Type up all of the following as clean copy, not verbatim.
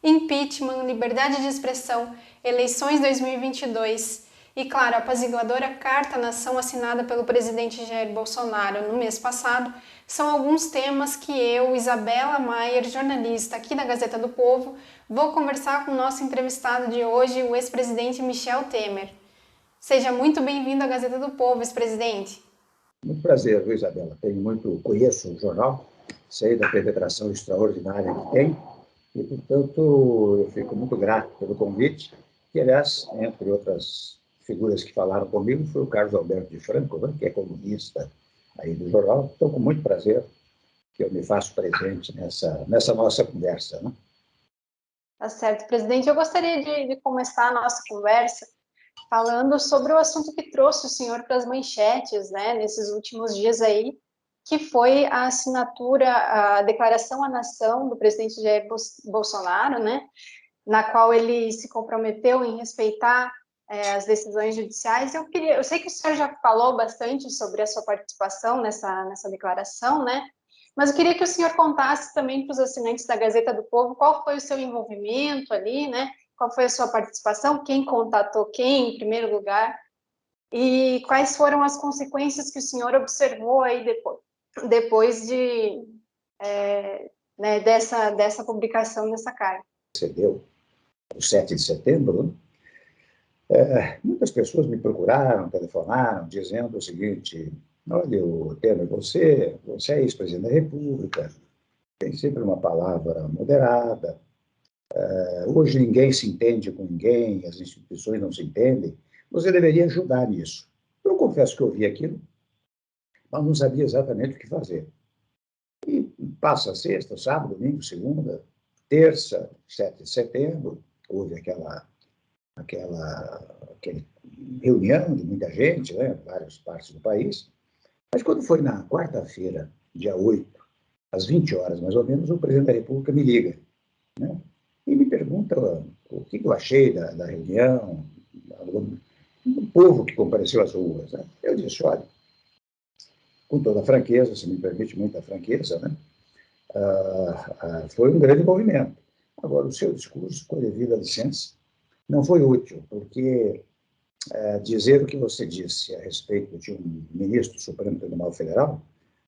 impeachment, liberdade de expressão, eleições 2022 e, claro, a apaziguadora Carta à Nação assinada pelo presidente Jair Bolsonaro no mês passado são alguns temas que eu, Isabela Maier, jornalista aqui da Gazeta do Povo, vou conversar com o nosso entrevistado de hoje, o ex-presidente Michel Temer. Seja muito bem-vindo à Gazeta do Povo, ex-presidente. Muito prazer, viu, Isabela? Conheço o jornal, sei da penetração extraordinária que tem e, portanto, eu fico muito grato pelo convite, que, aliás, entre outras figuras que falaram comigo, foi o Carlos Alberto de Franco, né, que é colunista aí do jornal. Então, com muito prazer que eu me faço presente nessa nossa conversa, né? Tá certo, presidente. Eu gostaria de começar a nossa conversa falando sobre o assunto que trouxe o senhor para as manchetes, né, nesses últimos dias aí, que foi a assinatura, a declaração à nação do presidente Jair Bolsonaro, né, na qual ele se comprometeu em respeitar as decisões judiciais. Eu sei que o senhor já falou bastante sobre a sua participação nessa declaração, né, mas eu queria que o senhor contasse também para os assinantes da Gazeta do Povo qual foi o seu envolvimento ali, né, qual foi a sua participação, quem contatou quem, em primeiro lugar, e quais foram as consequências que o senhor observou aí depois né, dessa publicação dessa carta. Sucedeu o 7 de setembro, muitas pessoas me procuraram, telefonaram, dizendo o seguinte: olha, Temer, você é ex-presidente da República, tem sempre uma palavra moderada, hoje ninguém se entende com ninguém, as instituições não se entendem, você deveria ajudar nisso. Eu confesso que eu ouvi aquilo, mas não sabia exatamente o que fazer. E passa sexta, sábado, domingo, segunda, terça, 7 de setembro, houve aquela reunião de muita gente, né, em várias partes do país. Mas quando foi na quarta-feira, dia 8, às 20 horas mais ou menos, o presidente da República me liga, né, e me pergunta o que eu achei da reunião, do povo que compareceu às ruas, né. Eu disse: olha, com toda a franqueza, se me permite muita franqueza, né, foi um grande movimento. Agora, o seu discurso, com a devida licença, não foi útil, porque dizer o que você disse a respeito de um ministro do Supremo Tribunal Federal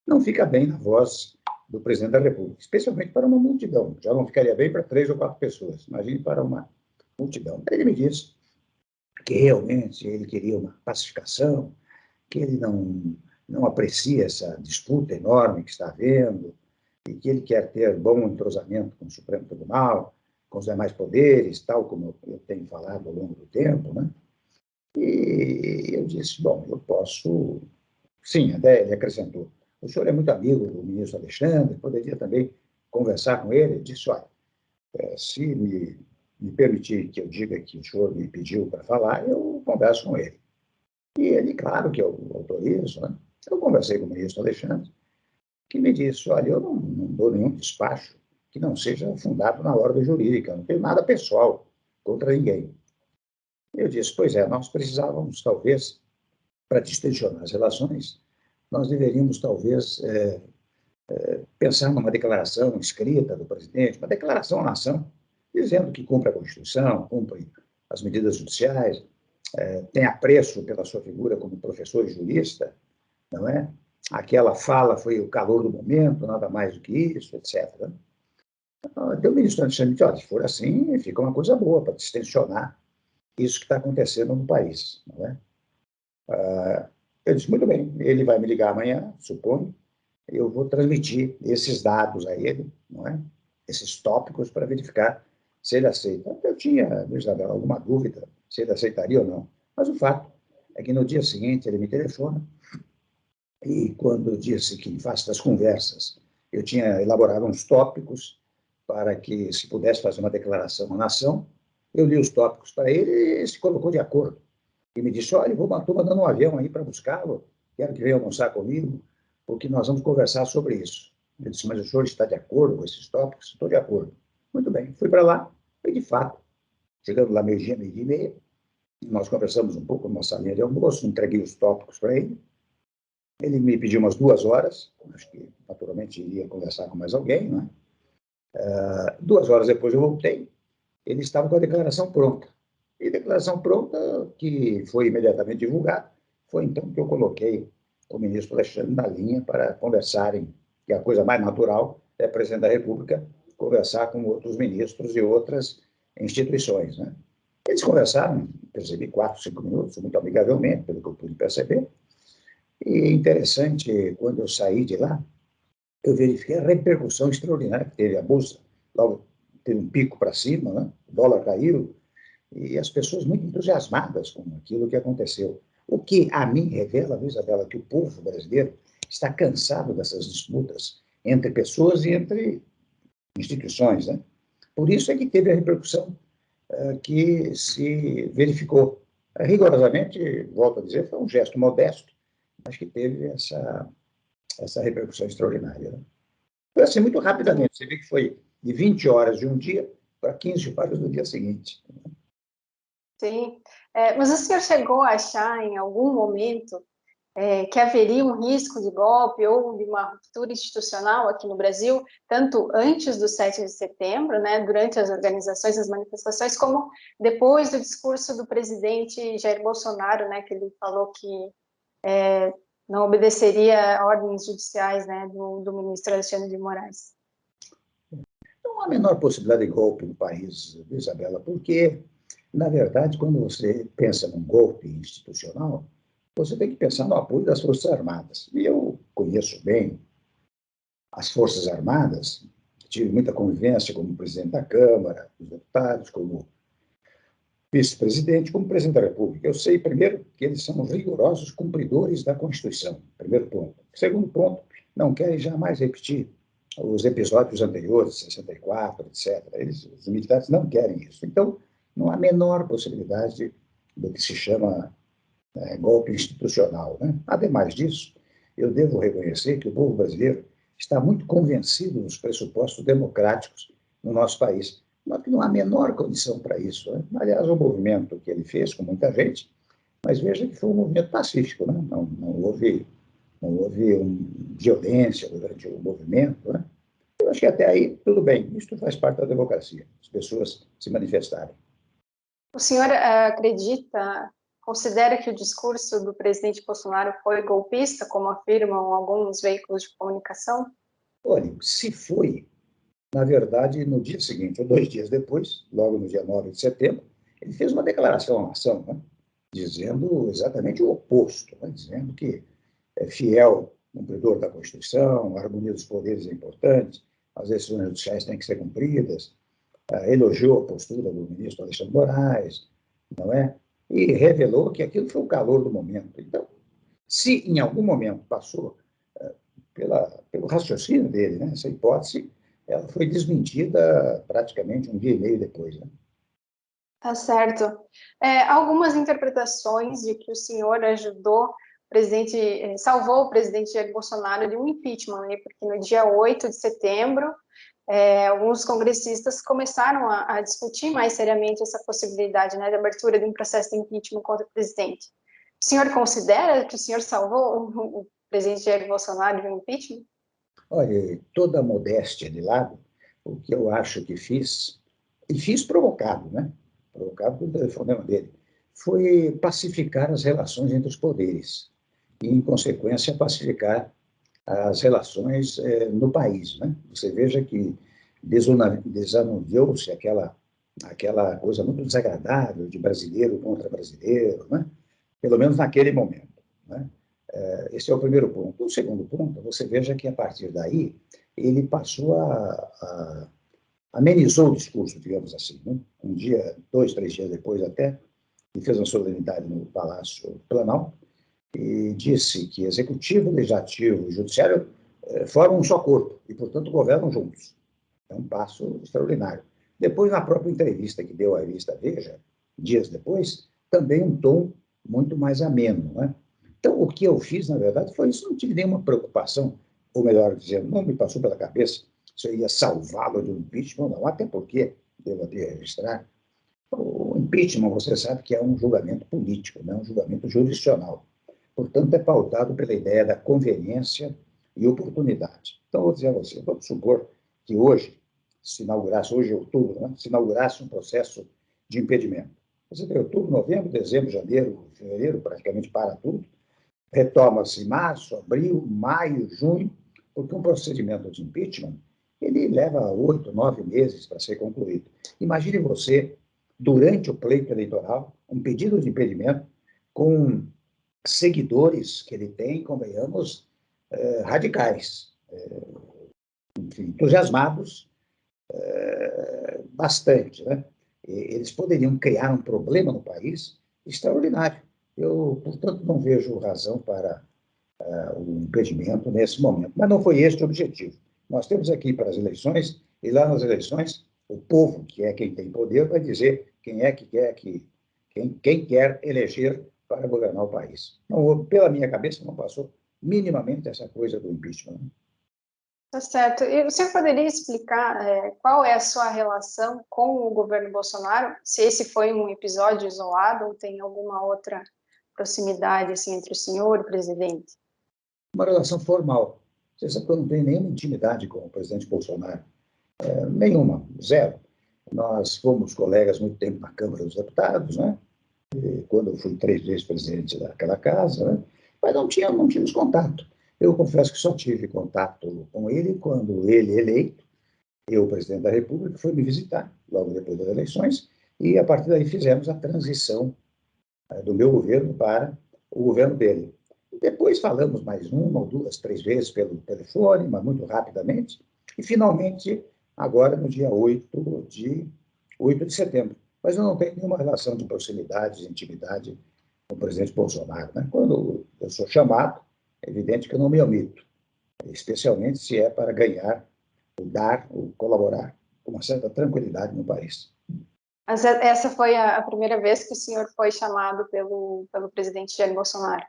não fica bem na voz do presidente da República, especialmente para uma multidão. Já não ficaria bem para 3 ou 4 pessoas, imagine para uma multidão. Ele me disse que realmente ele queria uma pacificação, que ele não aprecia essa disputa enorme que está havendo, e que ele quer ter bom entrosamento com o Supremo Tribunal, com os demais poderes, tal como eu tenho falado ao longo do tempo, né? E eu disse: bom, eu posso... Sim, até ele acrescentou: o senhor é muito amigo do ministro Alexandre, poderia também conversar com ele. Eu disse: olha, se me permitir que eu diga que o senhor me pediu para falar, eu converso com ele. E ele, claro que eu autorizo, né? Eu conversei com o ministro Alexandre, que me disse: olha, eu não dou nenhum despacho que não seja fundado na ordem jurídica, eu não tenho nada pessoal contra ninguém. Eu disse: pois é, nós precisávamos, talvez, para distensionar as relações, nós deveríamos, talvez, pensar numa declaração escrita do presidente, uma declaração à nação, dizendo que cumpre a Constituição, cumpre as medidas judiciais, tem apreço pela sua figura como professor e jurista, não é? Aquela fala foi o calor do momento, nada mais do que isso, etc. Então, o ministro Alexandre disse: olha, se for assim, fica uma coisa boa para distensionar isso que está acontecendo no país, não é? Eu disse: muito bem, ele vai me ligar amanhã, suponho, eu vou transmitir esses dados a ele, não é? Esses tópicos, para verificar se ele aceita. Eu tinha, Isabel, alguma dúvida se ele aceitaria ou não, mas o fato é que no dia seguinte ele me telefona, e quando eu disse que, em face das conversas, eu tinha elaborado uns tópicos para que se pudesse fazer uma declaração à nação, eu li os tópicos para ele e ele se colocou de acordo. E me disse: olha, estou mandando um avião aí para buscá-lo, quero que venha almoçar comigo, porque nós vamos conversar sobre isso. Eu disse: mas o senhor está de acordo com esses tópicos? Estou de acordo. Muito bem, fui para lá, e de fato, chegando lá meio-dia, meio-dia e meia, nós conversamos um pouco na nossa linha de almoço, entreguei os tópicos para ele. Ele me pediu umas 2 horas, acho que naturalmente iria conversar com mais alguém, né? 2 horas depois eu voltei, ele estava com a declaração pronta. E declaração pronta, que foi imediatamente divulgada, foi então que eu coloquei o ministro Alexandre na linha para conversarem, que a coisa mais natural é o presidente da República conversar com outros ministros e outras instituições, né? Eles conversaram, percebi, 4, 5 minutos, muito amigavelmente, pelo que eu pude perceber. E interessante, quando eu saí de lá, eu verifiquei a repercussão extraordinária que teve a bolsa. Logo, teve um pico para cima, né? O dólar caiu, e as pessoas muito entusiasmadas com aquilo que aconteceu. O que a mim revela, Isabela, que o povo brasileiro está cansado dessas disputas entre pessoas e entre instituições, né? Por isso é que teve a repercussão que se verificou. Rigorosamente, volto a dizer, foi um gesto modesto, mas que teve essa repercussão extraordinária, né? Foi assim, muito rapidamente. Você vê que foi de 20 horas de um dia para 15 horas do dia seguinte. Sim. Mas o senhor chegou a achar, em algum momento, que haveria um risco de golpe ou de uma ruptura institucional aqui no Brasil, tanto antes do 7 de setembro, né, durante as organizações, as manifestações, como depois do discurso do presidente Jair Bolsonaro, né, que ele falou que não obedeceria a ordens judiciais, né, do ministro Alexandre de Moraes. Não há a menor possibilidade de golpe no país, Isabela, porque, na verdade, quando você pensa num golpe institucional, você tem que pensar no apoio das Forças Armadas. E eu conheço bem as Forças Armadas, tive muita convivência como presidente da Câmara, dos deputados, como vice-presidente, como presidente da República. Eu sei, primeiro, que eles são rigorosos cumpridores da Constituição, primeiro ponto. Segundo ponto, não querem jamais repetir os episódios anteriores, 64, etc. Os militares não querem isso. Então, não há a menor possibilidade do que se chama golpe institucional, né? Ademais disso, eu devo reconhecer que o povo brasileiro está muito convencido dos pressupostos democráticos no nosso país. Mas que não há a menor condição para isso, né? Aliás, o movimento que ele fez com muita gente, mas veja que foi um movimento pacífico, né? Não houve violência durante o movimento, né? Eu acho que até aí tudo bem, isso faz parte da democracia, as pessoas se manifestarem. O senhor considera que o discurso do presidente Bolsonaro foi golpista, como afirmam alguns veículos de comunicação? Olha, se foi, na verdade, no dia seguinte, ou 2 dias depois, logo no dia 9 de setembro, ele fez uma declaração à nação, né? Dizendo exatamente o oposto, né? Dizendo que é fiel cumpridor da Constituição, a harmonia dos poderes é importante, as decisões judiciais têm que ser cumpridas, elogiou a postura do ministro Alexandre de Moraes, não é? E revelou que aquilo foi o calor do momento. Então, se em algum momento passou pelo raciocínio dele, né, essa hipótese, ela foi desmentida praticamente um dia e meio depois, né? Tá certo. Algumas interpretações de que o senhor ajudou o presidente, salvou o presidente Jair Bolsonaro de um impeachment, né? Porque no dia 8 de setembro, alguns congressistas começaram a discutir mais seriamente essa possibilidade, né, de abertura de um processo de impeachment contra o presidente. O senhor considera que o senhor salvou o presidente Jair Bolsonaro de um impeachment? Olha, toda a modéstia de lado, o que eu acho que fiz, e fiz provocado, né? Provocado pelo telefonema dele, foi pacificar as relações entre os poderes e, em consequência, pacificar as relações no país, né? Você veja que desanuviou-se aquela coisa muito desagradável de brasileiro contra brasileiro, né? Pelo menos naquele momento, né? Esse é o primeiro ponto. O segundo ponto, você veja que, a partir daí, ele passou amenizou o discurso, digamos assim, né? Um dia, 2, 3 dias depois até, ele fez uma solenidade no Palácio Planalto e disse que Executivo, Legislativo e Judiciário formam um só corpo e, portanto, governam juntos. É um passo extraordinário. Depois, na própria entrevista que deu à revista Veja, dias depois, também um tom muito mais ameno, né? Então, o que eu fiz, na verdade, foi isso. Não tive nenhuma preocupação, ou melhor dizendo, não me passou pela cabeça se eu ia salvá-lo do impeachment, não. Até porque, devo até registrar, o impeachment, você sabe que é um julgamento político, não é um julgamento jurisdicional. Portanto, é pautado pela ideia da conveniência e oportunidade. Então, vou dizer a você, vamos supor que hoje se inaugurasse, hoje é outubro, né? Se inaugurasse um processo de impedimento. Você tem outubro, novembro, dezembro, janeiro, fevereiro, praticamente para tudo. Retoma-se em março, abril, maio, junho, porque um procedimento de impeachment, ele leva 8, 9 meses para ser concluído. Imagine você, durante o pleito eleitoral, um pedido de impedimento com seguidores que ele tem, convenhamos, radicais, enfim, entusiasmados bastante, né? Eles poderiam criar um problema no país extraordinário. Eu, portanto, não vejo razão para o impedimento nesse momento. Mas não foi este o objetivo. Nós temos aqui para as eleições, e lá nas eleições, o povo, que é quem tem poder, vai dizer quem é que quer quem quer eleger para governar o país. Não, pela minha cabeça, não passou minimamente essa coisa do impeachment. Tá certo. E o senhor poderia explicar qual é a sua relação com o governo Bolsonaro? Se esse foi um episódio isolado ou tem alguma outra proximidade assim, entre o senhor e o presidente? Uma relação formal. Você sabe que eu não tenho nenhuma intimidade com o presidente Bolsonaro. Nenhuma, zero. Nós fomos colegas muito tempo na Câmara dos Deputados, né? Quando eu fui 3 vezes presidente daquela casa, né? Mas não tínhamos contato. Eu confesso que só tive contato com ele quando ele, eleito, eu, presidente da República, foi me visitar, logo depois das eleições, e a partir daí fizemos a transição do meu governo para o governo dele. Depois falamos mais uma ou duas, 3 vezes pelo telefone, mas muito rapidamente, e finalmente, agora no dia 8 de setembro. Mas eu não tenho nenhuma relação de proximidade, de intimidade com o presidente Bolsonaro. Né? Quando eu sou chamado, é evidente que eu não me omito, especialmente se é para ganhar, ou dar, ou colaborar com uma certa tranquilidade no país. Mas essa foi a primeira vez que o senhor foi chamado pelo presidente Jair Bolsonaro?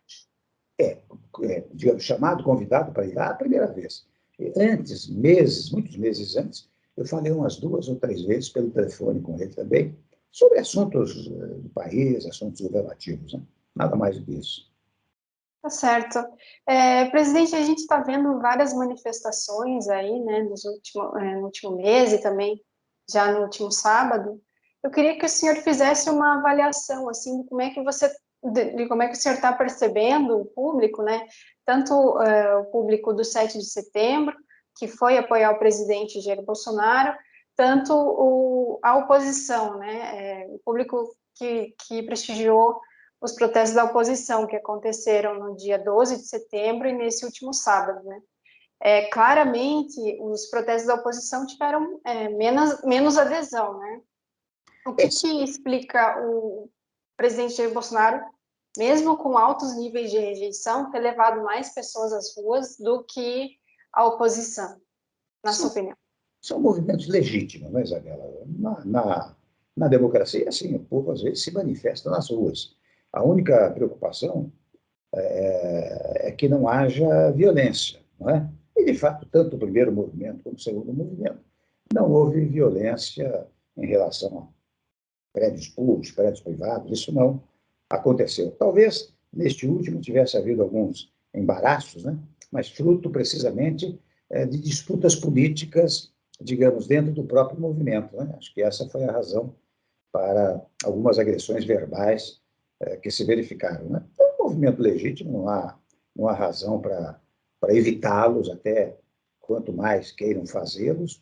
Digamos, chamado, convidado para ir lá a primeira vez. Antes, meses, muitos meses antes, eu falei umas 2 ou 3 vezes pelo telefone com ele também, sobre assuntos do país, assuntos governativos, né? Nada mais do que isso. Tá certo. Presidente, a gente está vendo várias manifestações aí, né, no último mês e também já no último sábado. Eu queria que o senhor fizesse uma avaliação, assim, de como é que como é que o senhor está percebendo o público, né, tanto o público do 7 de setembro, que foi apoiar o presidente Jair Bolsonaro, tanto a oposição, né, o público que prestigiou os protestos da oposição que aconteceram no dia 12 de setembro e nesse último sábado, né? Claramente, os protestos da oposição tiveram menos adesão, né? O que explica o presidente Jair Bolsonaro, mesmo com altos níveis de rejeição, ter levado mais pessoas às ruas do que a oposição, na sua opinião? São movimentos legítimos, né, Isabela? Na democracia, assim, o povo às vezes se manifesta nas ruas. A única preocupação é que não haja violência, não é? E, de fato, tanto o primeiro movimento como o segundo movimento, não houve violência em relação a prédios públicos, prédios privados, isso não aconteceu. Talvez, neste último, tivesse havido alguns embaraços, né? Mas fruto, precisamente, de disputas políticas, digamos, dentro do próprio movimento, né? Acho que essa foi a razão para algumas agressões verbais que se verificaram, né? É um movimento legítimo, não há razão para evitá-los, até quanto mais queiram fazê-los.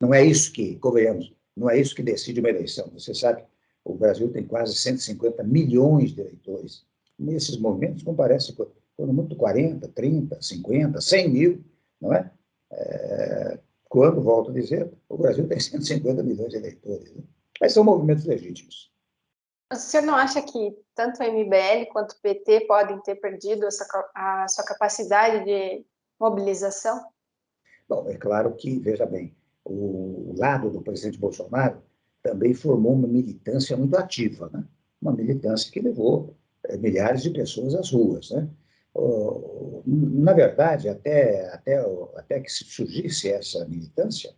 Não é isso que, convenhamos, não é isso que decide uma eleição. Você sabe, o Brasil tem quase 150 milhões de eleitores. Nesses movimentos comparecem, quando muito, 40, 30, 50, 100 mil, não é? Quando, volto a dizer, o Brasil tem 150 milhões de eleitores. Né? Mas são movimentos legítimos. O senhor não acha que tanto o MBL quanto o PT podem ter perdido a sua capacidade de mobilização? Bom, é claro que, veja bem, o lado do presidente Bolsonaro também formou uma militância muito ativa, né? Uma militância que levou milhares de pessoas às ruas, né? Na verdade, até que surgisse essa militância,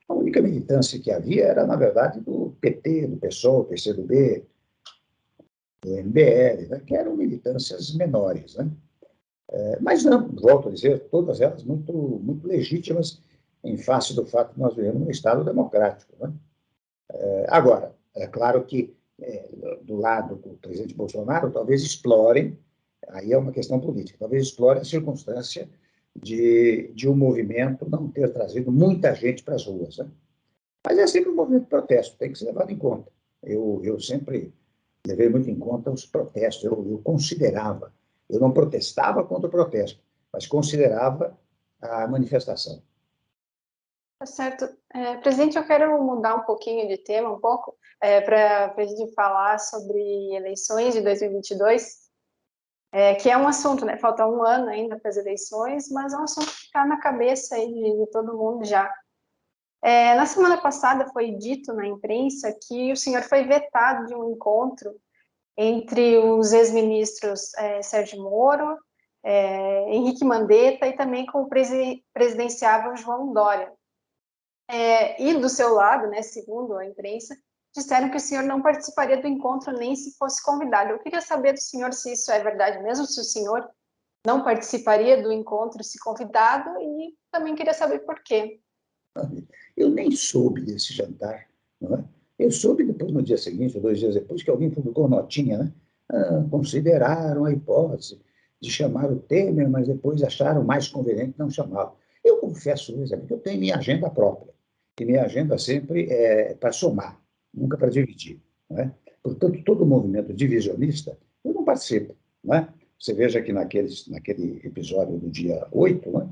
a única militância que havia era, na verdade, do PT, do PSOL, PCdoB, do MBL, né? Que eram militâncias menores, né? Mas não, volto a dizer, todas elas muito, muito legítimas em face do fato de nós vivemos num Estado democrático. Né? Agora, é claro que, do lado do presidente Bolsonaro, talvez explorem, aí é uma questão política, talvez explorem a circunstância de um movimento não ter trazido muita gente para as ruas. Né? Mas é sempre um movimento de protesto, tem que ser levado em conta. Eu sempre levei muito em conta os protestos, eu considerava, eu não protestava contra o protesto, mas considerava a manifestação. Tá certo. Presidente, eu quero mudar um pouquinho de tema, um pouco, para a gente falar sobre eleições de 2022, que é um assunto, né? Falta um ano ainda para as eleições, mas é um assunto que está na cabeça aí de todo mundo já. Na semana passada foi dito na imprensa que o senhor foi vetado de um encontro entre os ex-ministros Sérgio Moro, Henrique Mandetta e também com o presidenciável João Dória. E do seu lado, né, segundo a imprensa, disseram que o senhor não participaria do encontro nem se fosse convidado. Eu queria saber do senhor se isso é verdade mesmo, se o senhor não participaria do encontro se convidado, e também queria saber por quê. Eu nem soube desse jantar, não é? Eu soube depois, no dia seguinte, ou 2 dias depois, que alguém publicou notinha, né? Consideraram a hipótese de chamar o Temer, mas depois acharam mais conveniente não chamá-lo. Eu confesso, Luiz, que eu tenho minha agenda própria, e minha agenda sempre é para somar, nunca para dividir. Não é? Portanto, todo movimento divisionista, eu não participo. Não é? Você veja que naquele episódio do dia 8, não é?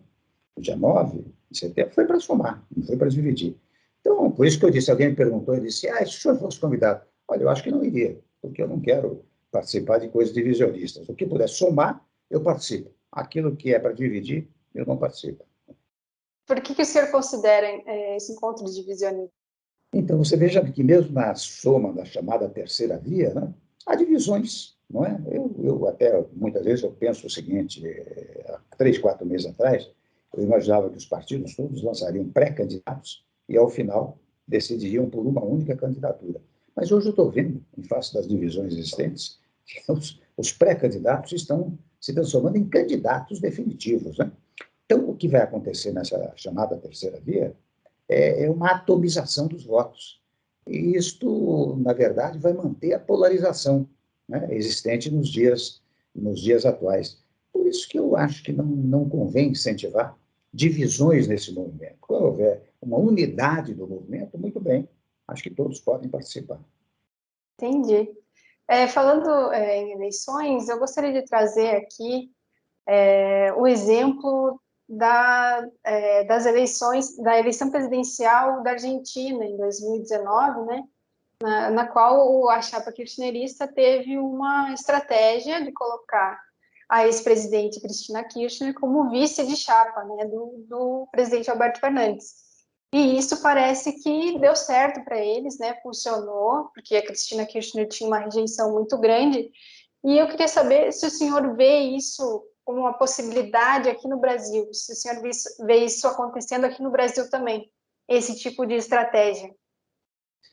No dia 9 de setembro, foi para somar, não foi para dividir. Então, por isso que eu disse, alguém me perguntou, eu disse, se o senhor fosse convidado? Olha, eu acho que não iria, porque eu não quero participar de coisas divisionistas. O que puder somar, eu participo. Aquilo que é para dividir, eu não participo. Por que o senhor considera esse encontro divisionista? Então, você veja que mesmo na soma da chamada terceira via, né, há divisões, não é? Eu até, muitas vezes, eu penso o seguinte, há 3, 4 meses atrás, eu imaginava que os partidos todos lançariam pré-candidatos e, ao final, decidiriam por uma única candidatura. Mas hoje eu estou vendo, em face das divisões existentes, que os pré-candidatos estão se transformando em candidatos definitivos, né? Então, o que vai acontecer nessa chamada terceira via é uma atomização dos votos. E isto, na verdade, vai manter a polarização, né, existente nos dias atuais. Por isso que eu acho que não convém incentivar divisões nesse movimento. Quando houver uma unidade do movimento, muito bem, acho que todos podem participar. Entendi. Falando em eleições, eu gostaria de trazer aqui o exemplo das eleições, da eleição presidencial da Argentina em 2019, né, na qual a chapa kirchnerista teve uma estratégia de colocar a ex-presidente Cristina Kirchner como vice de chapa, né, do presidente Alberto Fernandes. E isso parece que deu certo para eles, né, funcionou, porque a Cristina Kirchner tinha uma rejeição muito grande. E eu queria saber se o senhor vê isso como uma possibilidade aqui no Brasil, se o senhor vê isso acontecendo aqui no Brasil também, esse tipo de estratégia.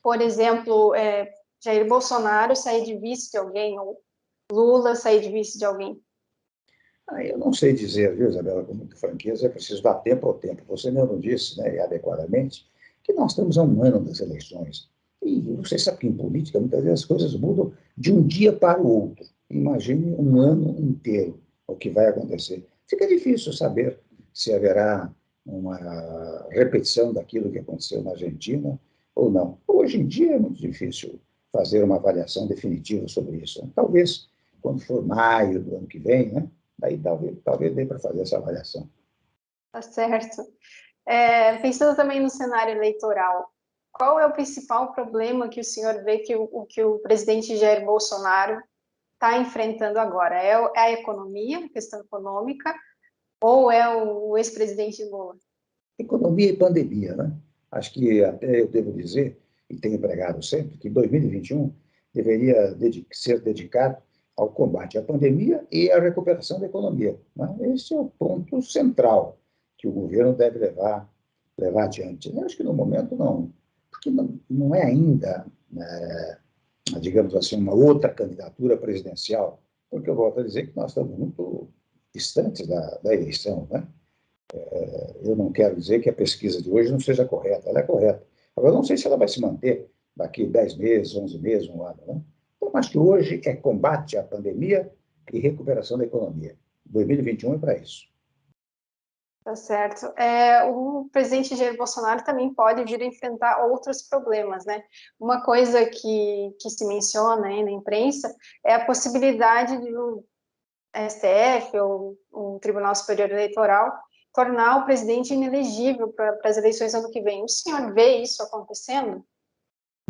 Por exemplo, Jair Bolsonaro sair de vice de alguém, ou Lula sair de vice de alguém. Eu não sei dizer, viu, Isabela, com muita franqueza, é preciso dar tempo ao tempo. Você mesmo disse, né, adequadamente, que nós estamos a um ano das eleições. E você sabe que em política, muitas vezes as coisas mudam de um dia para o outro. Imagine um ano inteiro o que vai acontecer. Fica difícil saber se haverá uma repetição daquilo que aconteceu na Argentina ou não. Hoje em dia é muito difícil fazer uma avaliação definitiva sobre isso. Talvez quando for maio do ano que vem, né? Aí talvez dê para fazer essa avaliação. Tá certo. Pensando também no cenário eleitoral, qual é o principal problema que o senhor vê que o presidente Jair Bolsonaro está enfrentando agora? É a economia, a questão econômica, ou é o ex-presidente Lula? Economia e pandemia, né? Acho que até eu devo dizer, e tenho pregado sempre, que 2021 deveria ser dedicado ao combate à pandemia e à recuperação da economia. Né? Esse é o ponto central que o governo deve levar adiante. Eu acho que no momento não, porque não é ainda, digamos assim, uma outra candidatura presidencial, porque eu volto a dizer que nós estamos muito distantes da eleição, né? Eu não quero dizer que a pesquisa de hoje não seja correta, ela é correta. Agora, não sei se ela vai se manter daqui 10 meses, 11 meses, um ano, né? Então, acho que hoje é combate à pandemia e recuperação da economia. 2021 é para isso. Tá certo. O presidente Jair Bolsonaro também pode vir a enfrentar outros problemas, né? Uma coisa que se menciona aí na imprensa é a possibilidade de o STF ou o Tribunal Superior Eleitoral tornar o presidente inelegível para as eleições ano que vem. O senhor vê isso acontecendo?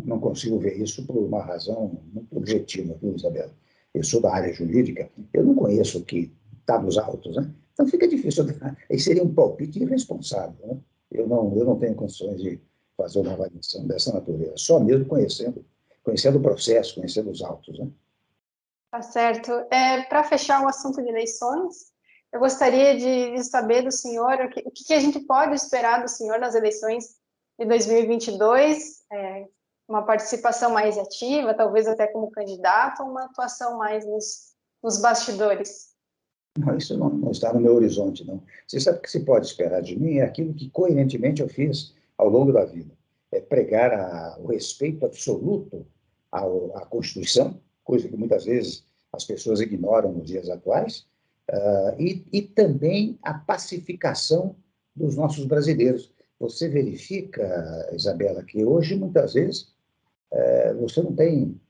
Não consigo ver isso por uma razão muito objetiva, viu, Isabela? Eu sou da área jurídica, eu não conheço o que está nos autos, né? Então fica difícil. Aí seria um palpite irresponsável, né? Eu não tenho condições de fazer uma avaliação dessa natureza, só mesmo conhecendo o processo, conhecendo os autos, né? Tá certo. Para fechar o assunto de eleições, eu gostaria de saber do senhor o que a gente pode esperar do senhor nas eleições de 2022, uma participação mais ativa, talvez até como candidato, ou uma atuação mais nos bastidores. Não, isso não está no meu horizonte, não. Você sabe o que se pode esperar de mim? É aquilo que coerentemente eu fiz ao longo da vida. É pregar o respeito absoluto à Constituição, coisa que muitas vezes as pessoas ignoram nos dias atuais, e também a pacificação dos nossos brasileiros. Você verifica, Isabela, que hoje, muitas vezes, você não tem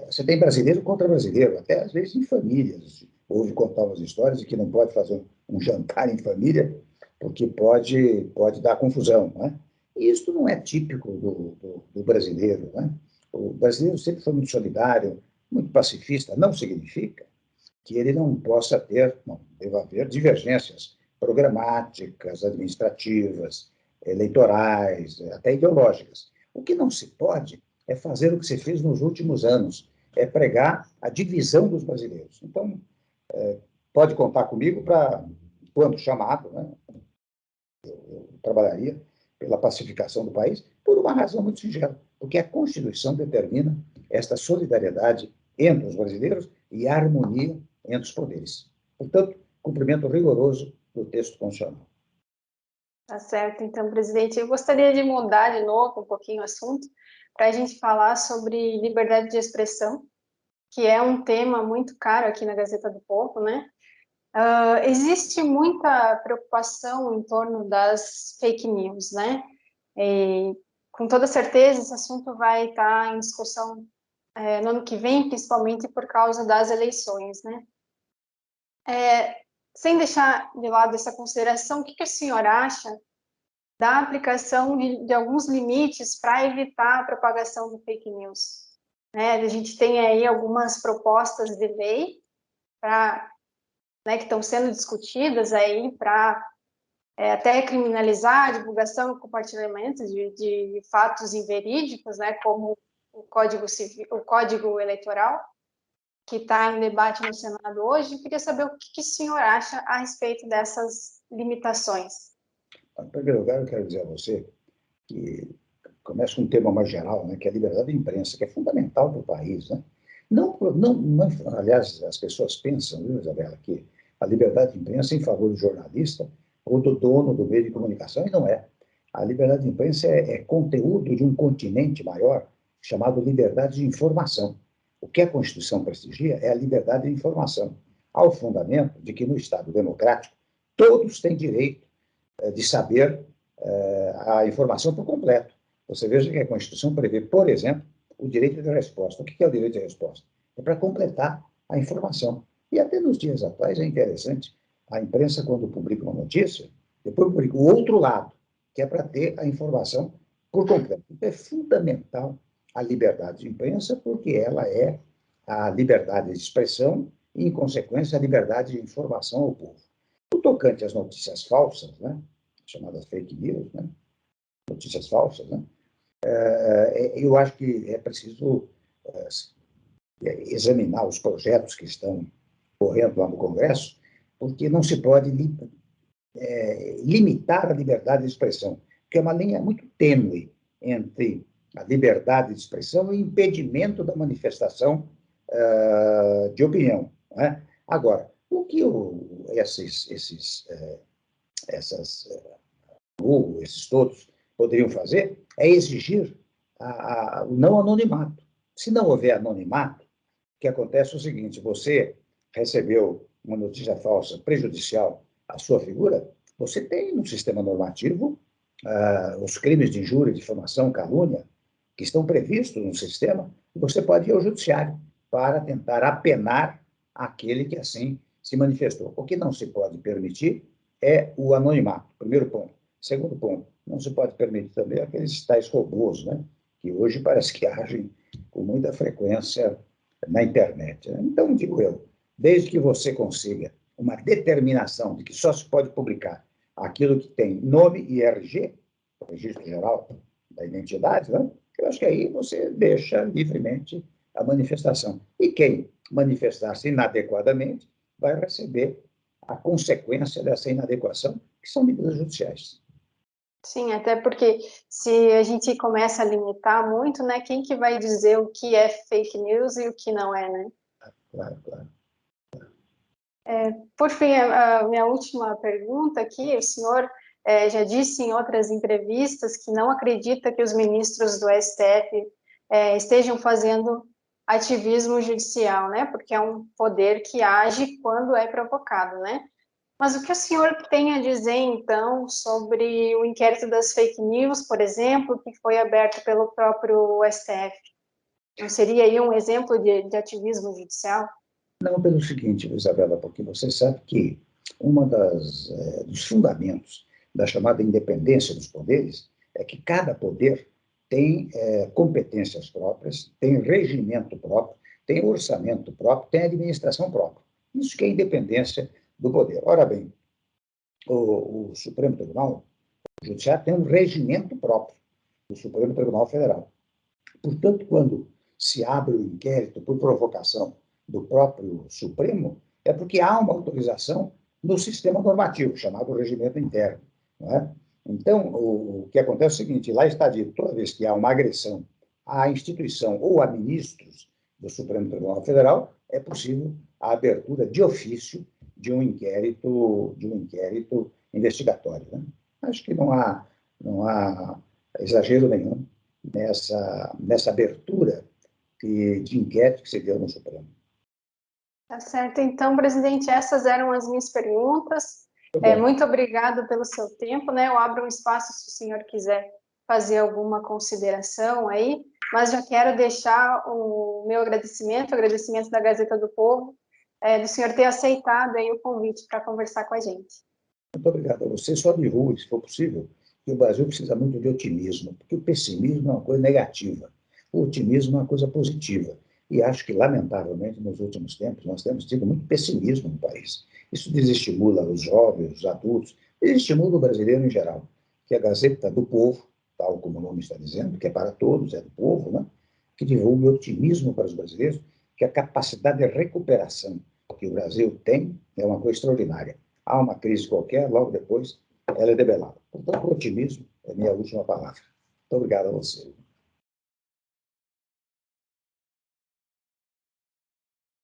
você tem brasileiro contra brasileiro, até às vezes em famílias. Ouve contar umas histórias de que não pode fazer um jantar em família, porque pode dar confusão. Né? E isso não é típico do brasileiro. Né? O brasileiro sempre foi muito solidário, muito pacifista. Não significa que ele não possa ter, não, deva haver divergências programáticas, administrativas, eleitorais, até ideológicas. O que não se pode é fazer o que se fez nos últimos anos, é pregar a divisão dos brasileiros. Então, pode contar comigo para, quando chamado, né, eu trabalharia pela pacificação do país, por uma razão muito singela, porque a Constituição determina esta solidariedade entre os brasileiros e a harmonia entre os poderes. Portanto, cumprimento rigoroso do texto constitucional. Tá certo, então, presidente, eu gostaria de mudar de novo um pouquinho o assunto, para a gente falar sobre liberdade de expressão, que é um tema muito caro aqui na Gazeta do Povo, né? Existe muita preocupação em torno das fake news, né? E, com toda certeza, esse assunto vai estar em discussão no ano que vem, principalmente por causa das eleições, né? Sem deixar de lado essa consideração, o que o senhor acha da aplicação de alguns limites para evitar a propagação do fake news? A gente tem aí algumas propostas de lei que estão sendo discutidas aí para até criminalizar a divulgação e compartilhamento de fatos inverídicos, né, como o Código Civil, o Código Eleitoral, que está em debate no Senado hoje. Eu queria saber o que o senhor acha a respeito dessas limitações. Em primeiro lugar, eu quero dizer a você que começa com um tema mais geral, né, que é a liberdade de imprensa, que é fundamental para o país. Né? Aliás, as pessoas pensam, viu, Isabela, que a liberdade de imprensa é em favor do jornalista ou do dono do meio de comunicação, e não é. A liberdade de imprensa é conteúdo de um continente maior chamado liberdade de informação. O que a Constituição prestigia é a liberdade de informação, ao fundamento de que no Estado democrático todos têm direito de saber a informação por completo. Você veja que a Constituição prevê, por exemplo, o direito de resposta. O que é o direito de resposta? É para completar a informação. E até nos dias atuais é interessante, a imprensa, quando publica uma notícia, depois publica o outro lado, que é para ter a informação por completo. Então, é fundamental a liberdade de imprensa, porque ela é a liberdade de expressão e, em consequência, a liberdade de informação ao povo. No tocante às notícias falsas, né, chamadas fake news, né, notícias falsas, né, eu acho que é preciso examinar os projetos que estão correndo lá no Congresso, porque não se pode limitar a liberdade de expressão, porque é uma linha muito tênue entre a liberdade de expressão e o impedimento da manifestação de opinião. Né? Agora, o que esses Google, esses todos, poderiam fazer, é exigir o não anonimato. Se não houver anonimato, o que acontece é o seguinte: você recebeu uma notícia falsa prejudicial à sua figura, você tem no sistema normativo os crimes de injúria, difamação, calúnia, que estão previstos no sistema, e você pode ir ao judiciário para tentar apenar aquele que assim se manifestou. O que não se pode permitir é o anonimato, primeiro ponto. Segundo ponto, não se pode permitir também aqueles tais robôs, né, que hoje parece que agem com muita frequência na internet. Então, digo eu, desde que você consiga uma determinação de que só se pode publicar aquilo que tem nome e RG, o Registro Geral da Identidade, né, eu acho que aí você deixa livremente a manifestação. E quem manifestar-se inadequadamente vai receber a consequência dessa inadequação, que são medidas judiciais. Sim, até porque se a gente começa a limitar muito, né, quem que vai dizer o que é fake news e o que não é, né? Claro, claro. Por fim, a minha última pergunta aqui, o senhor já disse em outras entrevistas que não acredita que os ministros do STF estejam fazendo ativismo judicial, né? Porque é um poder que age quando é provocado, né? Mas o que o senhor tem a dizer, então, sobre o inquérito das fake news, por exemplo, que foi aberto pelo próprio STF? Não seria aí um exemplo de ativismo judicial? Não, pelo seguinte, Isabela, porque você sabe que uma dos fundamentos da chamada independência dos poderes é que cada poder tem competências próprias, tem regimento próprio, tem orçamento próprio, tem administração própria. Isso que é independência do poder. Ora bem, o Supremo Tribunal, o Judiciário, tem um regimento próprio do Supremo Tribunal Federal. Portanto, quando se abre o inquérito por provocação do próprio Supremo, é porque há uma autorização no sistema normativo, chamado regimento interno. Não é? Então, o que acontece é o seguinte: lá está dito, toda vez que há uma agressão à instituição ou a ministros do Supremo Tribunal Federal, é possível a abertura de ofício de um inquérito investigatório. Né? Acho que não há exagero nenhum nessa abertura de inquérito que se deu no Supremo. Tá certo. Então, presidente, essas eram as minhas perguntas. Muito obrigado pelo seu tempo, né? Eu abro um espaço se o senhor quiser fazer alguma consideração aí, mas já quero deixar o meu agradecimento, o agradecimento da Gazeta do Povo, do senhor ter aceitado aí o convite para conversar com a gente. Muito obrigado a você. Só divulgue, se for possível, que o Brasil precisa muito de otimismo, porque o pessimismo é uma coisa negativa, o otimismo é uma coisa positiva. E acho que, lamentavelmente, nos últimos tempos, nós temos tido muito pessimismo no país. Isso desestimula os jovens, os adultos, desestimula o brasileiro em geral. Que a Gazeta do Povo, tal como o nome está dizendo, que é para todos, é do povo, né? Que divulgue otimismo para os brasileiros, que a capacidade de recuperação que o Brasil tem é uma coisa extraordinária. Há uma crise qualquer, logo depois ela é debelada. Portanto, o otimismo é a minha última palavra. Muito obrigado a você.